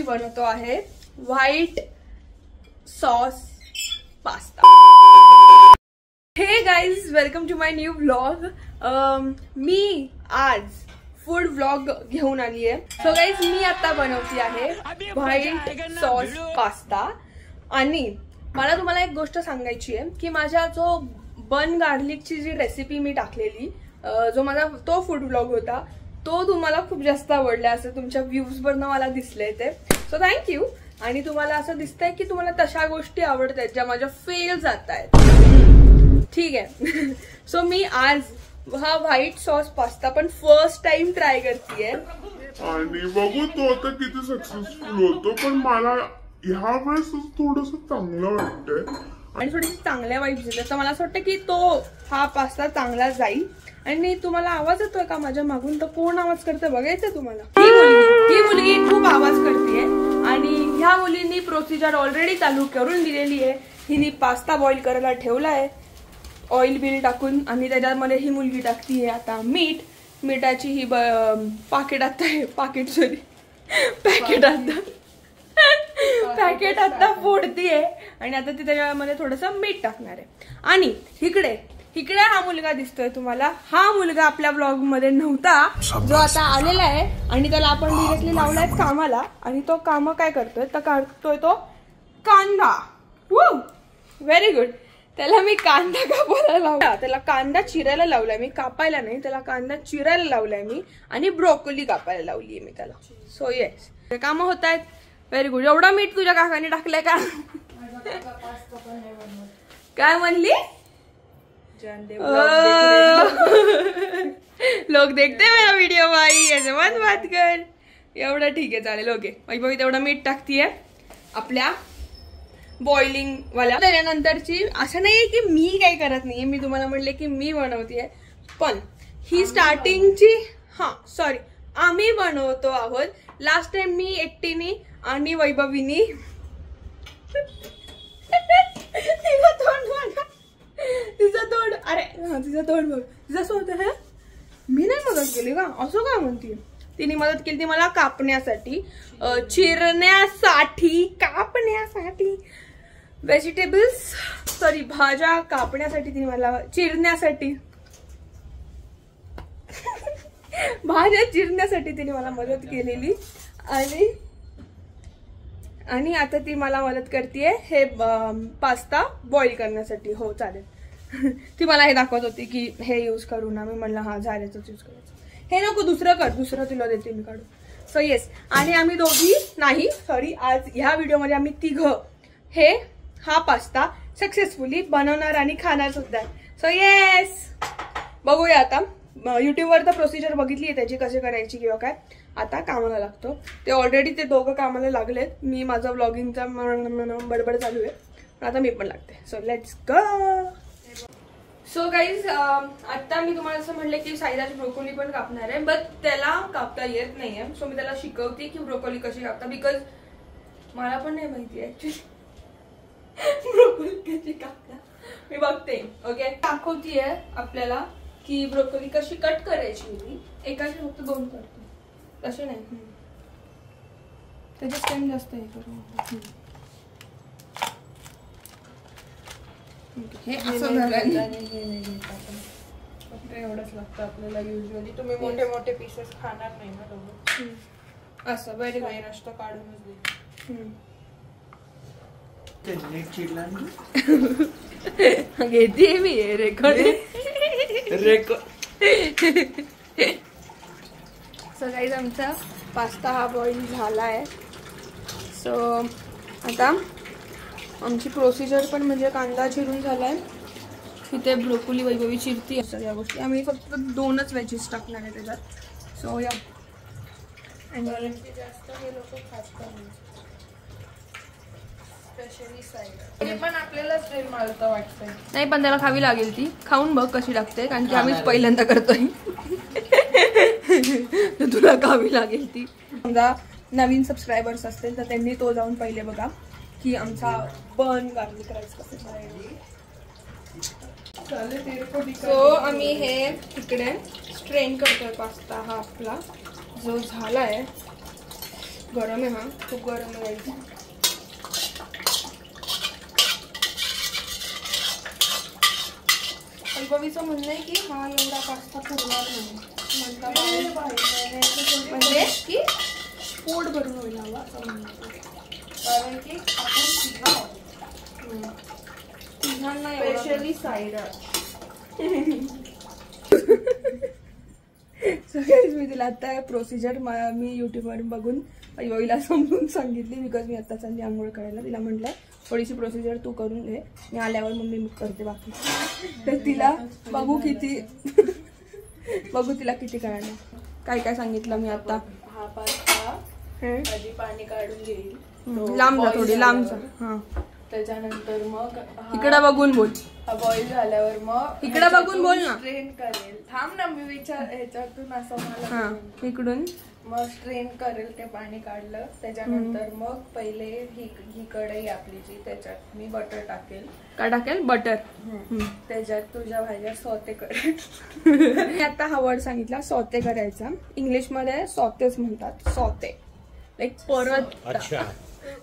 बनवतो आहे white sauce pasta. Hey guys, welcome to my new vlog. मी आज फूड व्लॉग घेऊन आली आहे. सो गाइज, मी आता बनवती आहे व्हाईट सॉस पास्ता. आणि मला तुम्हाला एक गोष्ट सांगायची आहे की माझ्या जो बन गार्लिकची जी रेसिपी मी टाकलेली, जो माझा तो फूड व्लॉग होता, तो तुम्हाला खूप जास्त आवडला असं तुमच्या व्ह्यूज वरनं मला दिसले ते. So thank you. आणि तुम्हाला असं दिसतंय की तुम्हाला तशा गोष्टी आवडतात ज्या माझ्या फेल जात आहेत. ठीक आहे. सो मी आज हा व्हाईट सॉस पास्ता पण फर्स्ट टाइम ट्राय करतेय आणि बघू तो आता किती सक्सेसफुल होतो. पण मला ह्या वेळेस थोडस चांगलं वाटतंय आणि थोडीशी चांगल्या वाईब्स येतात. तर मला असं वाटतं की हा पास्ता चांगला जाईल. आणि तुम्हाला आवाज येतोय का माझ्या मागून? तर कोण आवाज करते बघायचं तुम्हाला? ही मुलगी खूप आवाज करते. आणि ह्या मुलींनी प्रोसिजर ऑलरेडी चालू करून दिलेली आहे. हिने पास्ता बॉईल करायला ठेवलाय ऑइल बिल टाकून. आणि त्याच्यामध्ये ही मुलगी टाकतीये आता मिठाची ही पॅकेट आता फोडतीये. आणि आता ती त्याच्यामध्ये थोडंसं मीठ टाकणार आहे. आणि इकडे हा मुलगा दिसतोय तुम्हाला. हा मुलगा आपल्या ब्लॉग मध्ये नव्हता, जो आता आलेला आहे. आणि त्याला आपण डिरेक्टली लावलाय कामाला. आणि तो काम काय करतोय तर काढतोय तो कांदा. Very good. त्याला मी कांदा कापायला लावला. त्याला कांदा चिरायला लावलाय मी, कापायला नाही. त्याला कांदा चिरायला लावलाय मी. आणि ब्रोकोली कापायला लावलीये मी त्याला. सो येस, ते काम होत आहेत. Very good. एवढा मीठ तुझ्या काकाने टाकलंय का? काय म्हणली? लोक देखते मेरा वीडियो भाई, ऐसे मत बात कर. एवढं ठीक आहे, चालेल. ओके, वैभवी तेवढं मीठ टाकतीये आपल्या बॉइलिंग वाला. त्याच्यानंतरची असं नाहीये की मी काही करत नाहीये. मी तुम्हाला म्हणले की मी बनवतेय. पण ही स्टार्टिंगची आम्ही बनवतो आहोत. लास्ट टाइम मी एकटीने आणि वैभवीनी तिचं तोंड बघ. तिचं स्वतः है. मी नाही मदत केली का असं काय म्हणते? तिने मदत केली ती मला कापण्यासाठी, कापण्यासाठी व्हेजिटेबल्स भाज्या कापण्यासाठी. तिने मला चिरण्यासाठी भाज्या चिरण्यासाठी तिने मला मदत केलेली. आणि आता ती मला मदत करतेय हे पास्ता बॉईल करण्यासाठी. हो चालेल. ती मला हे दाखवत होती की हे यूज करू ना. मी म्हणलं हा झाल्याच यूज करायचं. हे नको, दुसरं कर. दुसरं तुला देते मी काढून. So yes. आणि आम्ही दोघी आज ह्या व्हिडिओमध्ये आम्ही तिघं हा पास्ता सक्सेसफुली बनवणार आणि खाणार सुद्धा. सो येस, बघूया आता. युट्यूबवर तर प्रोसिजर बघितली आहे त्याची, कशी करायची किंवा काय. आता कामाला लागतो. ते ऑलरेडी ते दोघं कामाला लागलेत. मी माझा व्लॉगिंगचा बडबड चालू आहे. आता मी पण लागते. So let's go. So guys, आता मी तुम्हाला असं म्हणलं की साईराज ब्रोकोली पण कापणार आहे. बट त्याला कापता येत नाहीये. सो मी त्याला शिकवते की ब्रोकोली कशी कापता. बिकॉज मला पण नाही माहिती ऍक्च्युली ब्रोकोली कशी कापता. मी बघते. ओके, दाखवतीये आपल्याला की ब्रोकोली कशी कट करायची. मी एकाची फक्त 2 करतो, तसे नाही. त्याच्यात टाइम जास्त हे करू. हे असं एवढंच लागतं आपल्याला युजली. तुम्ही मोठे मोठे पीसेस खाणार नाही ना दोघं. असं व्हेरी व्हेरी नसतं, काढूनच दे. घेते मी रेकॉर्ड. सो गाईज, आमचा पास्ता हा बॉईल झालाय. सो आता आमची प्रोसिजर पण म्हणजे कांदा चिरून झालाय. इथे ब्रोकोली वैभवी चिरती. सगळ्या गोष्टी आम्ही फक्त 2च व्हेजीस टाकणार आहे त्याच्यात. सो या. आणि जास्त हे लोक खातात पण आपल्याला वाटतंय नाही, पण त्याला खावी लागेल. ती खाऊन बघ कशी लागते, कारण की आम्हीच पहिल्यांदा करतोय. तुला खावी लागेल ती. समजा नवीन सबस्क्रायबर्स असतील तर त्यांनी तो जाऊन पहिले बघा की आमचा बन गार्लिक राईस कसं करायचं. सो आम्ही हे इकडे स्ट्रेन करतोय पास्ता. हा आपला जो झालाय गरम आहे हा, खूप गरम आहे. वैभवीचं म्हणणं आहे की हा एवढा पास्ता पुरणार नाही, म्हणजे की पोट भरून होईल हवा असं म्हणतो. कारण की आपण तिघांना स्पेशली साईडा. सगळ्याच मी तिला आता प्रोसिजर मी युट्यूबवर बघून वैभवीला समजून सांगितली. बिकॉज मी आता चालली आंघोळ करायला. तिला म्हटलं थोडीशी प्रोसिजर तू करून घे, मी आल्यावर मग मी करते बाकी. तर तिला बघू तिला किती करायला. काय काय सांगितलं मी आता. हा पास्ता आधी पाणी काढून घेईल, लांब जा थोडी लांब जा. हा त्याच्यानंतर मग इकडे बघून बोल. हा बॉईल झाल्यावर मग इकडे बघून बोल ना. स्ट्रेन करेल. थांब ना, मी ह्याच्यातून असं मला इकडून मग स्ट्रेन करेल ते पाणी काढलं. त्याच्यानंतर मग पहिले ही कढई आपली जी, त्याच्यात मी बटर टाकेल. काय टाकेल? बटर. त्याच्यात तुझ्या भाज्या सॉते करेल. मी आता हा वर्ड सांगितला सॉते करायचा. इंग्लिश मध्ये सॉतेच म्हणतात. सॉते लाईक परत.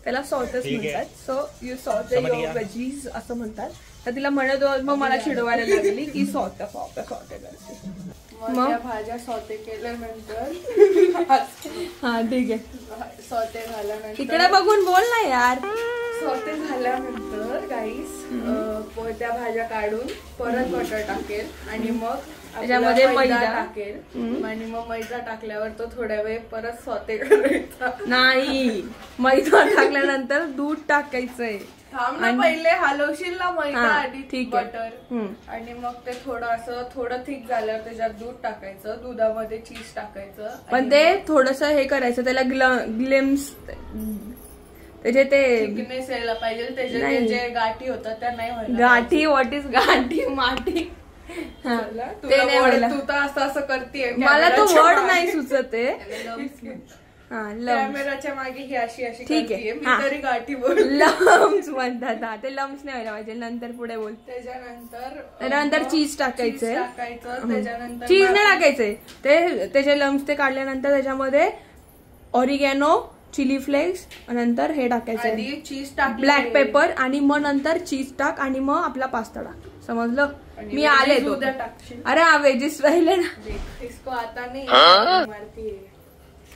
त्याला सॉतेच म्हणतात. सो यू सॉते युअर वेजीज असं म्हणतात. तर तिला म्हणत मग मला चिडवायला लागली की सॉते करते. मग त्या भाज्या सॉते केल्यानंतर हा ठीक आहे. सॉते झाल्यानंतर इकडे बघून बोल ना यार. सॉते झाल्यानंतर गाईस त्या भाज्या काढून परत बटर टाकेल आणि मग त्याच्यामध्ये मैदा टाकेल. आणि मग मैदा टाकल्यावर तो थोड्या वेळ परत सॉते करायचा. नाही, मैदा टाकल्यानंतर दूध टाकायचंय. थांब ना, पहिले हलवशील ना मैदा आधी, ठीक बटर. आणि मग ते थोडं थिक झाल्यावर त्याच्यात दूध टाकायचं. दुधामध्ये चीज टाकायचं. पण ते थोडस हे करायचं, त्याला ग्लिम्स त्याचे ते थिकनेस यायला पाहिजे. त्याचे जे गाठी होतात त्या नाही व्हायला. गाठी? व्हॉट इज गाठी? माठी? ते नाही व्हायला. तू तर असं करतेय, मला तो वर्ड नाही सुचत आहे. कॅमेराच्या मागे ही अशी ठीक आहे. मी तरी गाठी बोल. लम्स म्हणतात. हा, ते लम्स नाही व्हायला पाहिजे. नंतर पुढे बोल. त्याच्यानंतर चीज टाकायचंय. त्याच्यानंतर चीज नाही टाकायचंय. ते त्याचे लम्स ते काढल्यानंतर त्याच्यामध्ये ऑरिगॅनो, चिली फ्लेक्स, नंतर हे टाकायचं चीज टाक, ब्लॅक पेपर, आणि मग नंतर चीज टाक आणि मग आपला पास्ता टाक. समजलं? मी आले तो. अरे हा वेजीस राहिले ना. इसको आता नाही मारती.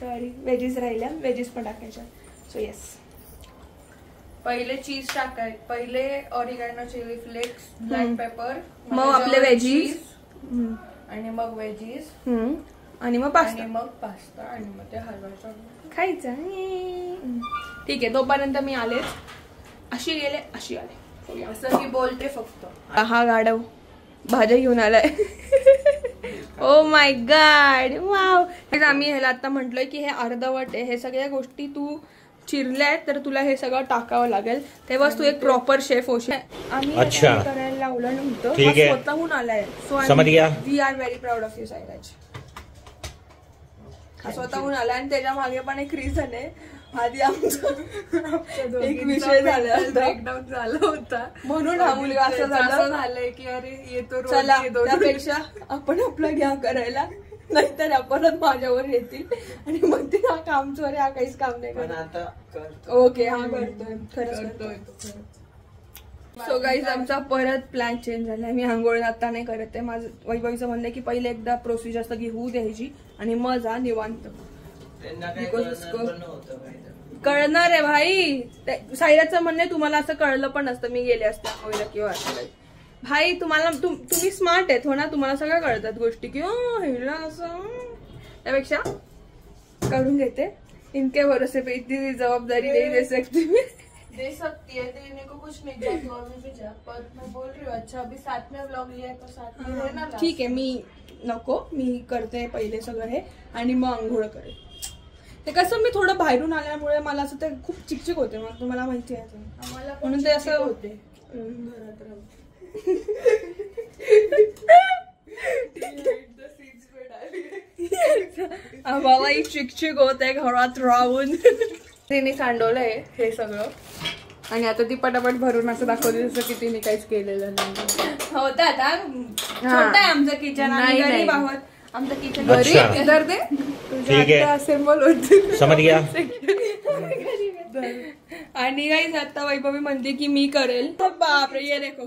सॉरी, वेजीस राहिल्या. वेजीस पण टाकायच्या. सो येस, पहिले चीज टाकाय, पहिले oregano, chilli flakes, black pepper, मग आपले वेजीस, आणि मग वेजीस, आणि मग पास्ता, आणि मग पास्ता, आणि मग ते हलवायचं, खायचं. ठीक आहे, तोपर्यंत मी आलेच. अशी गेले, अशी आले. असं मी बोलते फक्त. हा गाढव भाज्या घेऊन आलाय. Oh my God, wow. आम्ही ह्याला आता म्हटलोय की हे अर्धवट आहे. हे सगळ्या गोष्टी तू चिरल्यात तर तुला हे सगळं टाकावं लागेल, तेव्हाच तू एक प्रॉपर शेफ होशील. आम्ही करायला लावलं नव्हतं, स्वतःहून आलाय. So we are very proud of you Sairaj. स्वतःहून आला. आणि त्याच्या मागे पण एक रिझन आहे. आधी आमचा एक विषय झाला, ब्रेकडाऊन झाला होता, म्हणून हा मुलगा असं झालंय की अरे येतो. चला, त्यापेक्षा आपण आपलं घ्या करायला, नाहीतर परत माझ्यावर येतील आणि मग ते हा काम चोर, हा काहीच काम नाही करत. ओके, हा करतोय, खरंच करतोय. सो गाईज, आमचा परत प्लॅन चेंज झालाय. मी आंघोळ आता नाही करत आहे. माझं वैभवीचं म्हणणं आहे की पहिले एकदा प्रोसिजर सगळी होऊ द्यायची आणि मग जा निवांत. कळणार आहे भाई. साईराचं म्हणणं आहे तुम्हाला असं कळलं पण असतं मी गेले असते आंघोळीला किंवा असं. भाई तुम्हाला तुम्ही स्मार्ट आहेत हो ना, तुम्हाला सगळं कळतात गोष्टी की हिला असं. त्यापेक्षा करून घेते. इनके भरोसे पे इतनी जबाबदारी नहीं दे सकती मैं. दे सकती है, देने को कुछ नहीं, जा तू अभी भी जा. पर मैं बोल रही हूँ, अच्छा अभी साथ में व्लॉग लिया है तो साथ में रहना. ठीक आहे, मी नको, मी करते पहिले सगळं हे आणि मग आंघोळ करेल. ते कसं मी थोडं बाहेरून आल्यामुळे मला असं ते खूप चिकचिक होते. मग तुम्हाला माहिती आहे आम्हाला, म्हणून ते असं होते घरात राहून. आम्हालाही चिकचिक होत आहे घरात राहून. तिने सांडवलंय हे सगळं आणि आता ती पटापट भरून असं दाखवते जसं की तिने काहीच केलेलं नाही. होतं आता छोटं आहे आमचं किचन, आम्ही गरीब आहोत. आमचं किचन अच्छा. इधर दे ठीक है. असेंबल होते समझ गया. आणि गाइस आता वैभवी म्हणते की मी करेल. तर बापरे ये देखो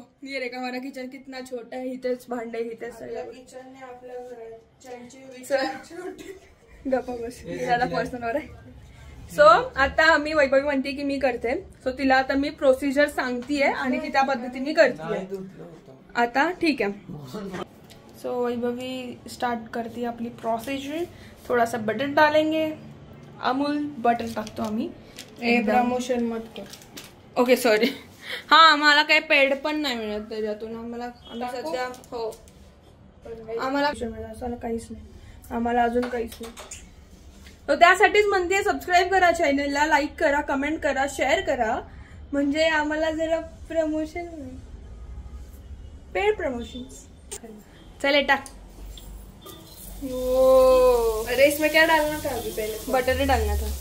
हमारा किचन कितना छोटा है. इथेच भांडे इथेच सगळं. किचनने आपल्या गप्पा बस त्याला पर्सनल आहे. सो आता आम्ही वैभवी म्हणते की मी करते. सो तिला आता मी प्रोसिजर सांगतेय आणि ती त्या पद्धतीने करते. आता ठीक आहे. सो वैभवी स्टार्ट करते आपली प्रोसिजर. थोडासा बटर डालेंगे. अमूल बटर टाकतो आम्ही. प्रमोशन मत कर. Okay sorry. हा आम्हाला काही पेड पण नाही मिळत त्याच्यातून. आम्ही सध्या हो आम्हाला काहीच नाही. आम्हाला अजून काहीच नाही. तर त्यासाठीच म्हणते सबस्क्राईब करा चॅनलला, लाईक करा, कमेंट करा, शेअर करा. म्हणजे आम्हाला जरा प्रमोशन पेड प्रमोशन. चले टाक. अरे इसमें क्या डालना था अभी पहले? बटर डालना था.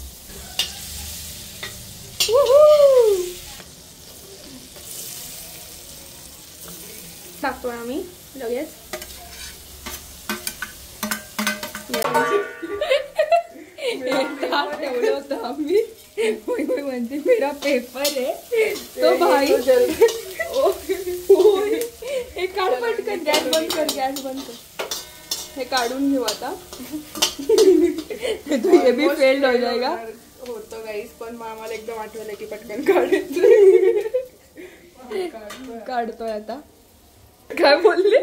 टाकतोय आम्ही लगेच. ठेवलं होतं आम्ही. म्हणते मेरा पेपर आहे तो भाई. हे काढ पटकन. गॅस बंद कर. गॅस बंद कर. हे काढून घेऊ आता. तो हे भी फेल्ड हो जाएगा. होतो गाईस पण आम्हाला एकदम आठवलं की पटकन काढायचं. काढतोय आता. काय बोलले.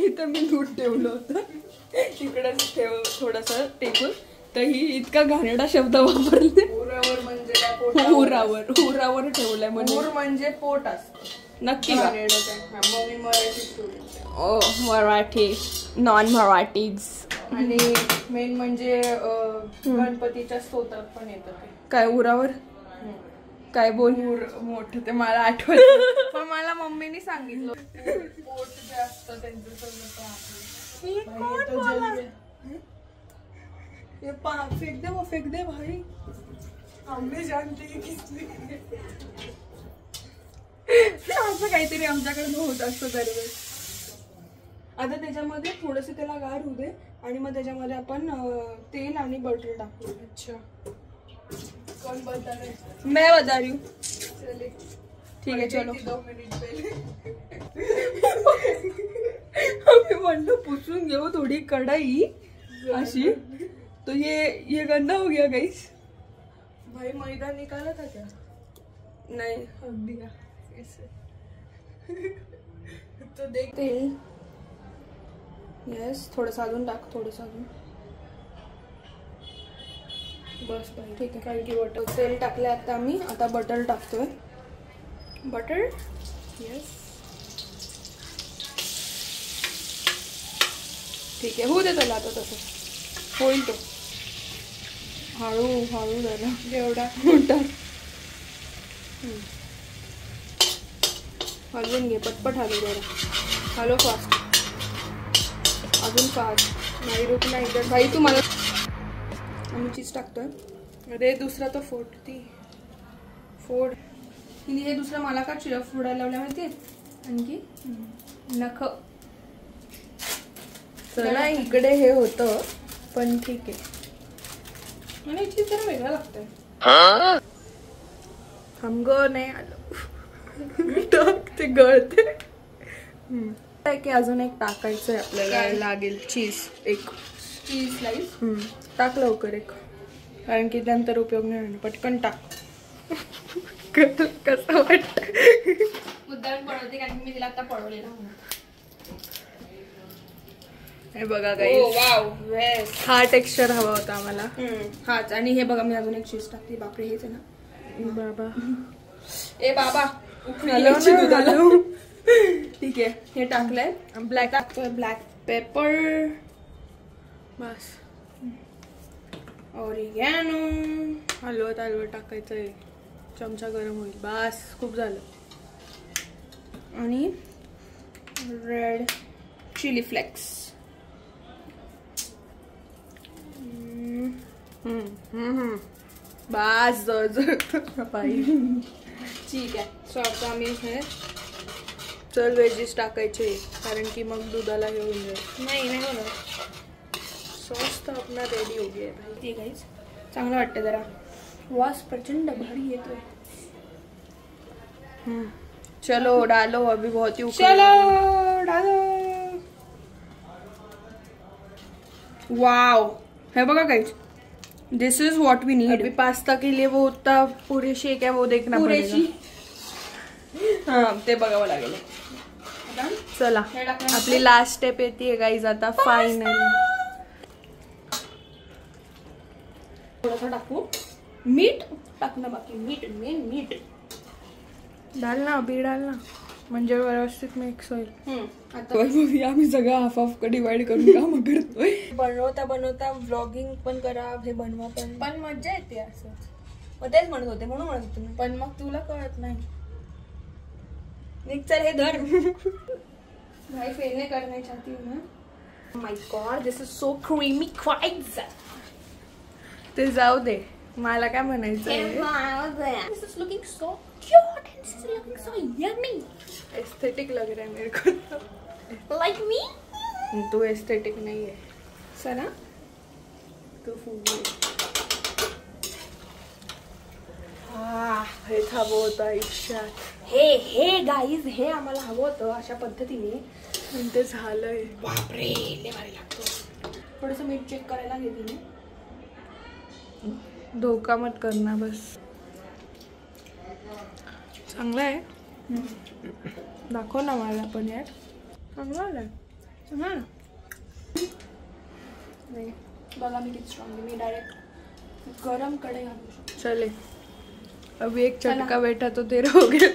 इथं मी दूध ठेवलं होतं. इकडेच ठेव थोडस टेकून. तर ही इतका घाणेरडा शब्द वापरले. उरावर म्हणजे काय? पोटावर. उरावर ठेवलंय म्हणजे. उर म्हणजे पोट असतं. नक्की का? मग मी मराठी. ओ मराठी नॉन मराठीज. आणि मेन म्हणजे गणपतीच्या स्तोत्रात पण येतं ते. काय उरावर काय बोल. मोठं ते मला आठवलं पण मला मम्मीने सांगितलं. पोट जे असतं त्यांचं फेक दे भाई. आम्ही जानते किसली. असं काहीतरी आमच्याकडे होत असतं दरवेळेस. आता त्याच्यामध्ये थोडस त्याला गार होऊ दे आणि मग त्याच्यामध्ये आपण तेल आणि बटर टाकू. अच्छा कौन बता रहा है? मैं बता रही हूँ. चले ठीक है चलो. 2 मिनिट पहिले आम्ही म्हणलं पुसून घेऊ थोडी कढाई अशी. तो ये गंदा हो गया गाइस. भाई मैदा निकाला था क्या? नहीं अब दिया ऐसे. तो देख तेल. यस थोडंसं अजून टाक. थोडंसं अजून. बस भाई ठीक आहे. कारण की बटर. तेल टाकले आता आम्ही. आता बटर टाकतोय. बटर येस ठीक आहे. होऊ दे त्याला आता. तसं होईल तो. हळू झाला एवढा मोठा. हलवून घे. पटपट हलव जरा. Hello fast. अजून फास्ट. नाही रुक नाही तर भाई तू मला. आम्ही चीज टाकतोय. अरे दुसरा तो फोडती. फोड. हिने हे दुसरं मला का फोडायला लावल्या माहिती. आणखी नख. चला इकडे हे होतं पण ठीक आहे. आणि चीज जरा वेगळा लागतंय. हमग नाही आलं. ते गळते. की अजून एक टाकायचंय आपल्याला. लागेल चीज. एक चीज स्लाइस. टाक लवकर एक. कारण की नंतर उपयोग नाही होणार. पटकन टाक. कसं वाटत. मुद्दाम पडवते कारण मी तिला आता पडवलेला होणार. हे बघा गाईस. वाव वेस. हा टेक्स्चर हवा होता आम्हाला. हाच. आणि हे बघा मी अजून एक चीज टाकते. बापरे हेच आहे ना. बाबा ए बाबा. हॅलो ना. ठीक आहे. हे टाकलंय. ब्लॅक टाकतोय. Black pepper. बस. ऑरिगॅनो. हलवत टाकायचंय. चमचा गरम होईल. बस खूप झालं. आणि रेड चिली फ्लेक्स. बस बाई. ठीक आहे. सो आता आम्ही हे चल व्हेजीस टाकायचे कारण की मग दुधाला हे होऊन जाईल. नाही होणार. सॉस तो अपना रेडी हो गया है भाई। ठीक है चांगलं वाटतं जरा, वास प्रचंड भारी येतोय। चलो डालो, अभी बहुत ही चलो डालो। वाओ है बघा guys, this is what we need. अभी पास्ता के लिए वो उतना पूरे शेक है वो देखना पड़ेगा। हाँ ते बघावं लागेल। चला आपली लास्ट स्टेप येते गाइस आता फायनली। थोडंसं टाकू मीठ, टाकणं बाकी मीठ, मेन मीठ डाल ना, अभी डाल ना, म्हणजे व्यवस्थित मिक्स होईल। आता आम्ही सगळं हाफ हाफ डिवाइड करून काम करतोय। बनवता बनवता व्लॉगिंग पण करा, हे बनवा पण मजा येते असं। मग तेच म्हणत होते, म्हणून म्हणत होते, पण मग तुला कळत नाही। निक चल हे धर। भाई फेलने करना चाहती हूँ मैं। My god this is so creamy क्वाइट्स। ते जाऊ दे, मला काय म्हणायचं, this is looking so cute and this is looking so yummy. Aesthetic लग रहा है मेरे को, लाइक मी। तू एस्थेटिक नहीं है सना, तू फूल। हे हवं होतं आयुष्यात। हे गाईज हे आम्हाला हवं होतं अशा पद्धतीने, पण ते झालंय। बापरे लय भारी लागतो। थोडंसं मीठ चेक करायला घेते मी। धोका मत करना बस। चांगलं आहे, दाखव ना मला पण यार। चांगलं आलंय, चांगलं नाही बघा मी किती स्ट्रॉंग आहे। मी डायरेक्ट गरम कढई घालू शकतो। चले अभी एक चटका बैठा तो तेरा हो गया।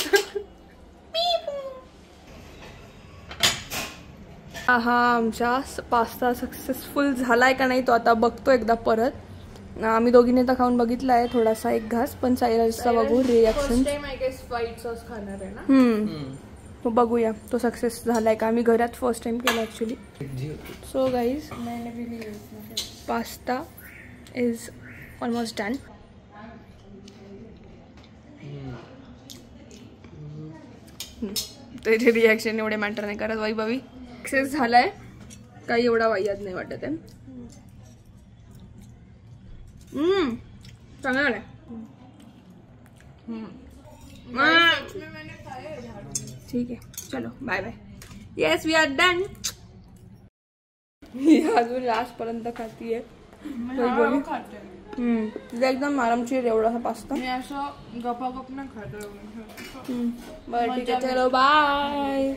हा आमचा पास्ता सक्सेसफुल झालाय का नाही तो आता बघतो एकदा परत। आम्ही दोघींनी तर खाऊन बघितला आहे थोडासा एक घास, पण सायरसचा बघू रिएक्शन। व्हाईट सॉस खाणार आहे ना, तो बघूया तो सक्सेस झालाय का। आम्ही घरात फर्स्ट टाइम केला actually. So guys pasta is almost done. त्याचे रिॲक्शन एवढे मॅटर नाही करत। वैभवी सक्सेस झालाय, काही एवढा वाईयात नाही वाटत आहे। चांगला आहे। ठीक आहे चलो bye bye. Yes we are done. अजून लास्ट पर्यंत खातीये। तुझा एकदम आरामशीर एवढासा पास्ता मी असं गपागप नाही खात। बरं ठीक आहे चलो बाय।